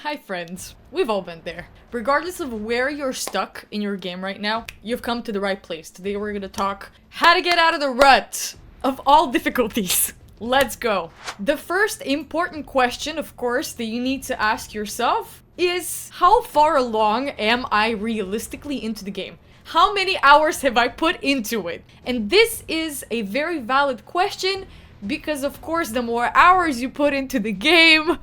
Hi friends, we've all been there. Regardless of where you're stuck in your game right now, you've come to the right place. Today we're gonna talk how to get out of the rut of all difficulties. Let's go. The first important question, of course, that you need to ask yourself is how far along am I realistically into the game? How many hours have I put into it? And this is a very valid question because, of course, the more hours you put into the game,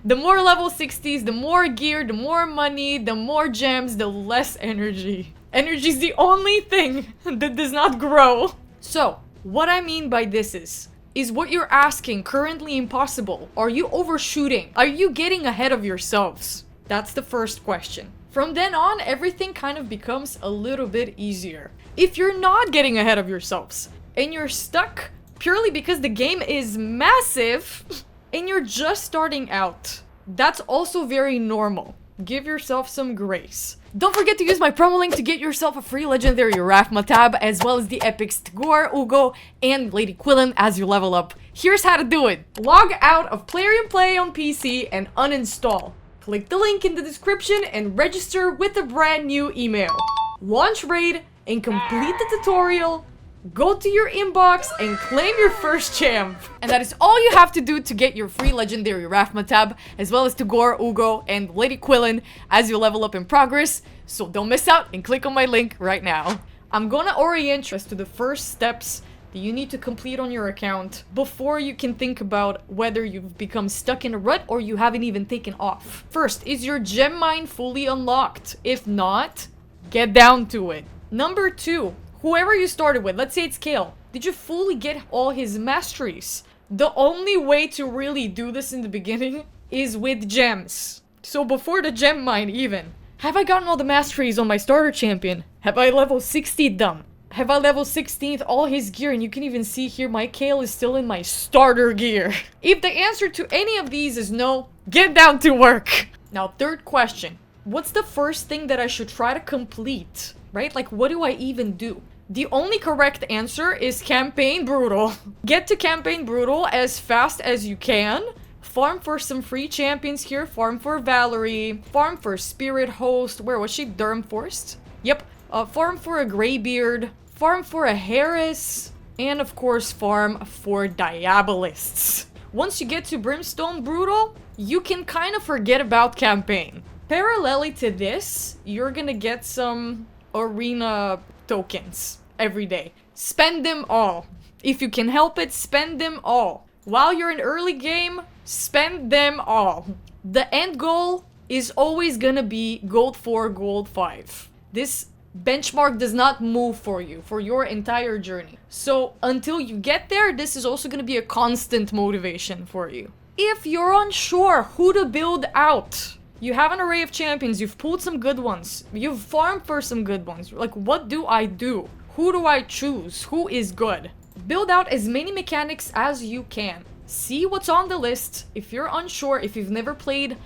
the more level 60s, the more gear, the more money, the more gems, the less energy. Energy is the only thing that does not grow. So, what I mean by this is what you're asking currently impossible? Are you overshooting? Are you getting ahead of yourselves? That's the first question. From then on, everything kind of becomes a little bit easier. If you're not getting ahead of yourselves and you're stuck purely because the game is massive and you're just starting out, that's also very normal. Give yourself some grace. Don't forget to use my promo link to get yourself a free legendary Raphma tab, as well as the epics Tagore, Ugo, and Lady Quillen as you level up. Here's how to do it. Log out of Plarium Play on PC and uninstall. Click the link in the description and register with a brand new email. Launch raid and complete the tutorial. Go to your inbox and claim your first champ. And that is all you have to do to get your free legendary Raphma tab, as well as Tagore, Ugo, and Lady Quillen as you level up in progress. So don't miss out and click on my link right now. I'm gonna orient you as to the first steps that you need to complete on your account before you can think about whether you've become stuck in a rut or you haven't even taken off. First, is your gem mine fully unlocked? If not, get down to it. Number 2. Whoever you started with, let's say it's Kale, did you fully get all his masteries? The only way to really do this in the beginning is with gems. So before the gem mine even, have I gotten all the masteries on my starter champion? Have I level 60 them? Have I level 16th all his gear? And you can even see here my Kale is still in my starter gear. If the answer to any of these is no, get down to work. Now, third question. What's the first thing that I should try to complete? Right? Like, what do I even do? The only correct answer is Campaign Brutal. Get to Campaign Brutal as fast as you can. Farm for some free champions here. Farm for Valerie. Farm for Spirit Host. Where was she? Durmforst? Yep. Farm for a Greybeard. Farm for a Harris. And of course, farm for Diabolists. Once you get to Brimstone Brutal, you can kind of forget about Campaign. Parallelly to this, you're gonna get some arena tokens every day. Spend them all. If you can help it, spend them all. While you're in early game, spend them all. The end goal is always gonna be gold 4, gold 5. This benchmark does not move for you for your entire journey. So until you get there, this is also gonna be a constant motivation for you. If you're unsure who to build out, you have an array of champions, you've pulled some good ones, you've farmed for some good ones. Like, what do I do? Who do I choose? Who is good? Build out as many mechanics as you can. See what's on the list. If you're unsure, if you've never played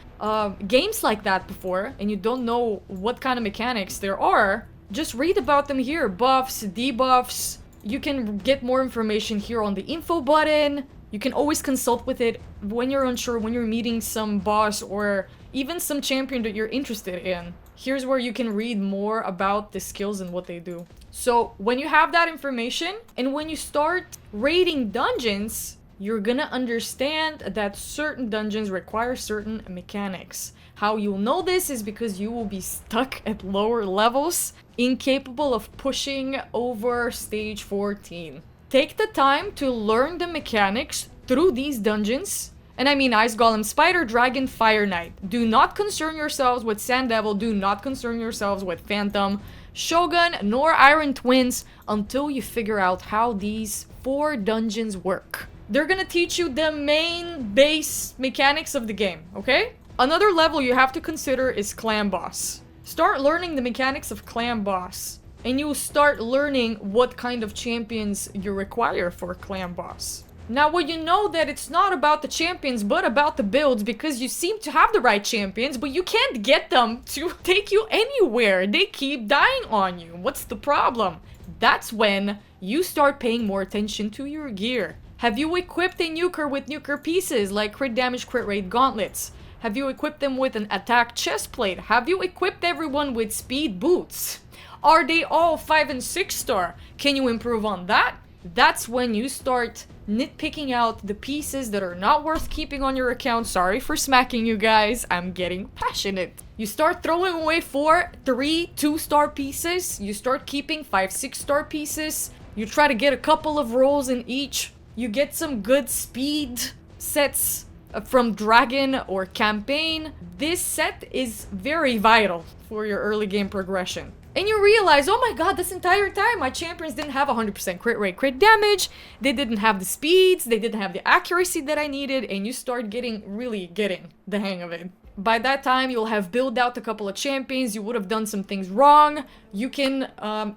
games like that before, and you don't know what kind of mechanics there are, just read about them here. Buffs, debuffs. You can get more information here on the info button. You can always consult with it when you're unsure, when you're meeting some boss or even some champion that you're interested in. Here's where you can read more about the skills and what they do. So when you have that information and when you start raiding dungeons, you're gonna understand that certain dungeons require certain mechanics. How you'll know this is because you will be stuck at lower levels, incapable of pushing over stage 14. Take the time to learn the mechanics through these dungeons. And I mean Ice Golem, Spider Dragon, Fire Knight. Do not concern yourselves with Sand Devil. Do not concern yourselves with Phantom, Shogun, nor Iron Twins until you figure out how these 4 dungeons work. They're gonna teach you the main base mechanics of the game, okay? Another level you have to consider is Clan Boss. Start learning the mechanics of Clan Boss. And you start learning what kind of champions you require for Clan Boss. Now, when you know that it's not about the champions, but about the builds, because you seem to have the right champions, but you can't get them to take you anywhere. They keep dying on you. What's the problem? That's when you start paying more attention to your gear. Have you equipped a nuker with nuker pieces like crit damage, crit rate gauntlets? Have you equipped them with an attack chest plate? Have you equipped everyone with speed boots? Are they all 5 and 6 star? Can you improve on that? That's when you start nitpicking out the pieces that are not worth keeping on your account. Sorry for smacking you guys. I'm getting passionate. You start throwing away 4, 3, 2-star pieces. You start keeping 5, 6-star pieces. You try to get a couple of rolls in each. You get some good speed sets from Dragon or Campaign. This set is very vital for your early game progression. And you realize, oh my god, this entire time my champions didn't have 100% crit rate, crit damage, they didn't have the speeds, they didn't have the accuracy that I needed, and you start really getting the hang of it. By that time, you'll have built out a couple of champions, you would have done some things wrong, you can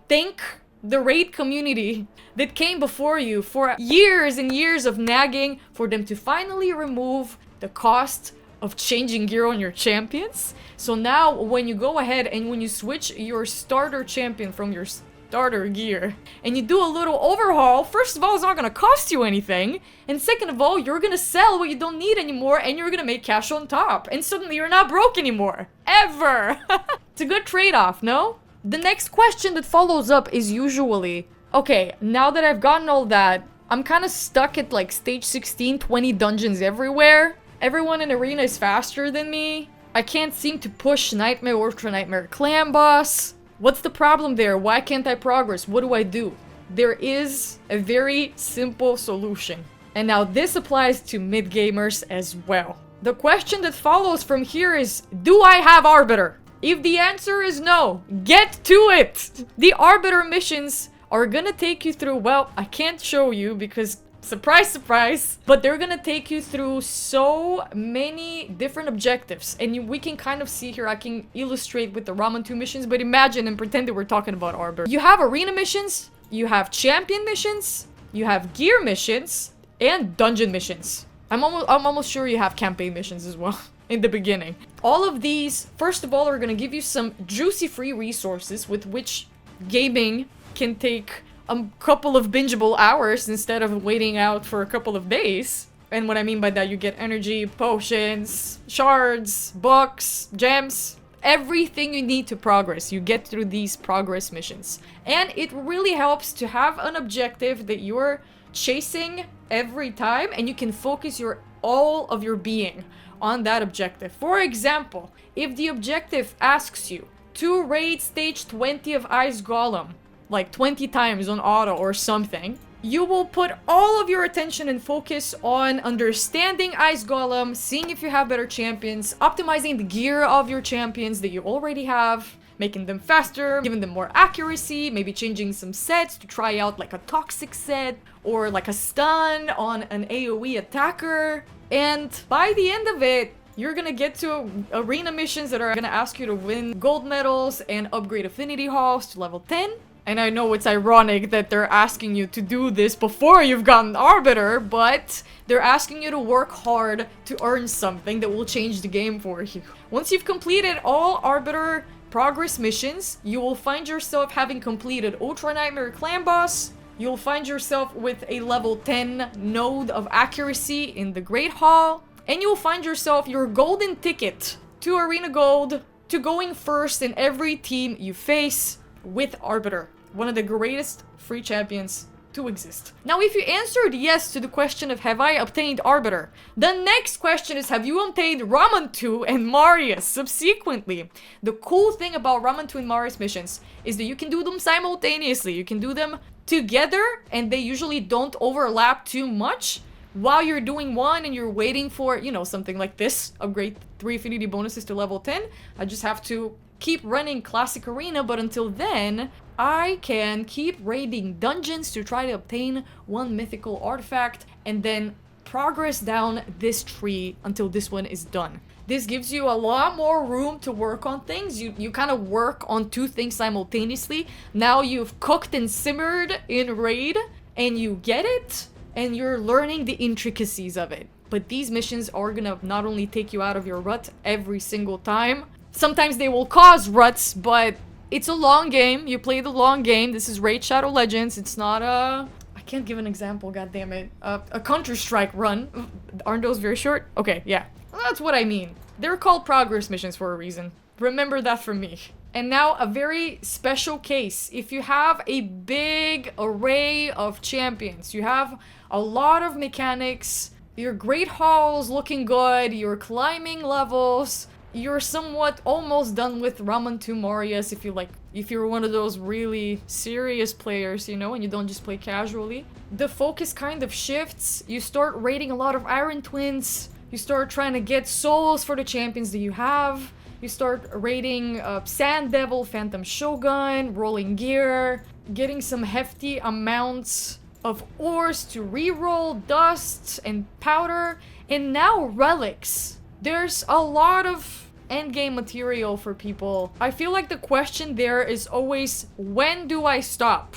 thank the raid community that came before you for years and years of nagging for them to finally remove the cost of changing gear on your champions. So now when you go ahead and when you switch your starter champion from your starter gear and you do a little overhaul, first of all, it's not gonna cost you anything, and second of all, you're gonna sell what you don't need anymore and you're gonna make cash on top, and suddenly you're not broke anymore. Ever! It's a good trade-off, no? The next question that follows up is usually, okay, now that I've gotten all that, I'm kind of stuck at like stage 16, 20 dungeons everywhere. Everyone in Arena is faster than me. I can't seem to push Nightmare Ultra Nightmare Clan Boss. What's the problem there? Why can't I progress? What do I do? There is a very simple solution. And now this applies to mid-gamers as well. The question that follows from here is, do I have Arbiter? If the answer is no, get to it! The Arbiter missions are gonna take you through, well, I can't show you because surprise, surprise. But they're gonna take you through so many different objectives. And we can kind of see here, I can illustrate with the Ramen 2 missions, but imagine and pretend that we're talking about Arbiter. You have arena missions, you have champion missions, you have gear missions, and dungeon missions. I'm almost sure you have campaign missions as well in the beginning. All of these, first of all, are gonna give you some juicy free resources with which gaming can take a couple of bingeable hours instead of waiting out for a couple of days. And what I mean by that, you get energy, potions, shards, books, gems, everything you need to progress. You get through these progress missions. And it really helps to have an objective that you're chasing every time and you can focus all of your being on that objective. For example, if the objective asks you to raid stage 20 of Ice Golem, like 20 times on auto or something, you will put all of your attention and focus on understanding Ice Golem, seeing if you have better champions, optimizing the gear of your champions that you already have, making them faster, giving them more accuracy, maybe changing some sets to try out like a toxic set or like a stun on an AoE attacker. And by the end of it, you're gonna get to arena missions that are gonna ask you to win gold medals and upgrade affinity halls to level 10. And I know it's ironic that they're asking you to do this before you've gotten Arbiter, but they're asking you to work hard to earn something that will change the game for you. Once you've completed all Arbiter progress missions, you will find yourself having completed Ultra Nightmare Clan Boss. You'll find yourself with a level 10 node of accuracy in the Great Hall. And you'll find yourself your golden ticket to Arena Gold, to going first in every team you face with Arbiter. One of the greatest free champions to exist. Now, if you answered yes to the question of have I obtained Arbiter, the next question is have you obtained Ramen 2 and Marius subsequently? The cool thing about Ramen 2 and Marius missions is that you can do them simultaneously. You can do them together and they usually don't overlap too much. While you're doing one and you're waiting for, you know, something like this, upgrade 3 affinity bonuses to level 10, I just have to keep running Classic Arena, but until then, I can keep raiding dungeons to try to obtain one mythical artifact and then progress down this tree until this one is done. This gives you a lot more room to work on things. You kind of work on 2 things simultaneously. Now you've cooked and simmered in raid and you get it and you're learning the intricacies of it. But these missions are gonna not only take you out of your rut every single time, sometimes they will cause ruts, but it's a long game. You play the long game. This is Raid Shadow Legends. It's not a... I can't give an example, goddammit. A Counter-Strike run. Aren't those very short? Okay, yeah. Well, that's what I mean. They're called progress missions for a reason. Remember that from me. And now a very special case. If you have a big array of champions, you have a lot of mechanics, your great halls looking good, your climbing levels, you're somewhat almost done with Ramen 2 Marius if you're one of those really serious players, you know, and you don't just play casually. The focus kind of shifts. You start raiding a lot of Iron Twins. You start trying to get souls for the champions that you have. You start raiding Sand Devil, Phantom Shogun, Rolling Gear, getting some hefty amounts of ores to reroll, dust, and powder, and now relics. There's a lot of endgame material for people. I feel like the question there is always, when do I stop?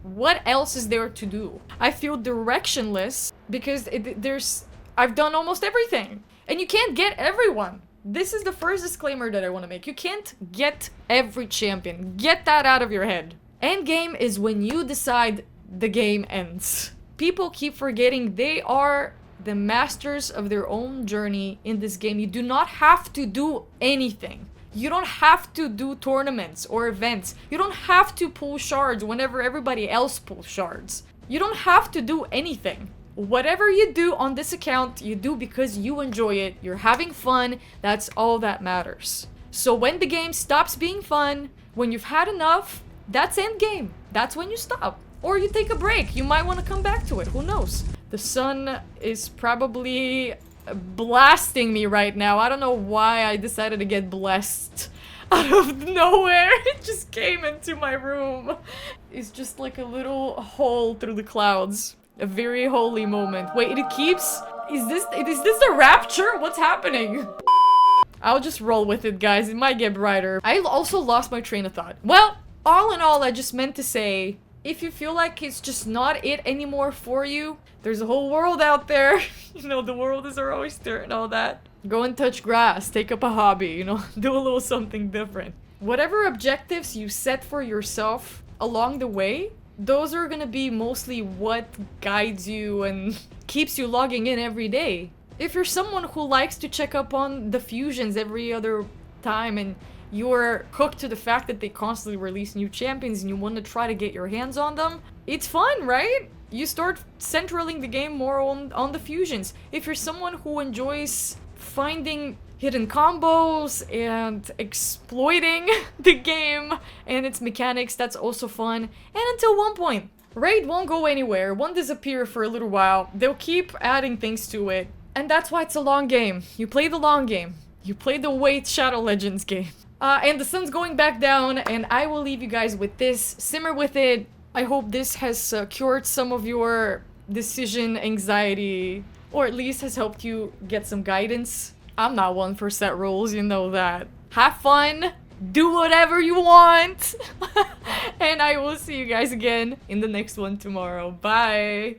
What else is there to do? I feel directionless because I've done almost everything. And you can't get everyone. This is the first disclaimer that I want to make. You can't get every champion. Get that out of your head. Endgame is when you decide the game ends. People keep forgetting they are the masters of their own journey in this game. You do not have to do anything. You don't have to do tournaments or events. You don't have to pull shards whenever everybody else pulls shards. You don't have to do anything. Whatever you do on this account, you do because you enjoy it. You're having fun. That's all that matters. So when the game stops being fun, when you've had enough, that's endgame. That's when you stop. Or you take a break. You might want to come back to it. Who knows? The sun is probably blasting me right now. I don't know why I decided to get blessed out of nowhere. It just came into my room. It's just like a little hole through the clouds. A very holy moment. Wait, it keeps... Is this the rapture? What's happening? I'll just roll with it, guys. It might get brighter. I also lost my train of thought. Well, all in all, I just meant to say, if you feel like it's just not it anymore for you, there's a whole world out there. You know, the world is our oyster and all that. Go and touch grass, take up a hobby, you know, do a little something different. Whatever objectives you set for yourself along the way, those are gonna be mostly what guides you and keeps you logging in every day. If you're someone who likes to check up on the fusions every other time and you're hooked to the fact that they constantly release new champions and you want to try to get your hands on them, it's fun, right? You start centraling the game more on the fusions. If you're someone who enjoys finding hidden combos and exploiting the game and its mechanics, that's also fun. And until one point, Raid won't go anywhere, won't disappear for a little while. They'll keep adding things to it. And that's why it's a long game. You play the long game. You play the Wait Shadow Legends game. And the sun's going back down, and I will leave you guys with this. Simmer with it. I hope this has cured some of your decision anxiety, or at least has helped you get some guidance. I'm not one for set rules, you know that. Have fun, do whatever you want, and I will see you guys again in the next one tomorrow. Bye!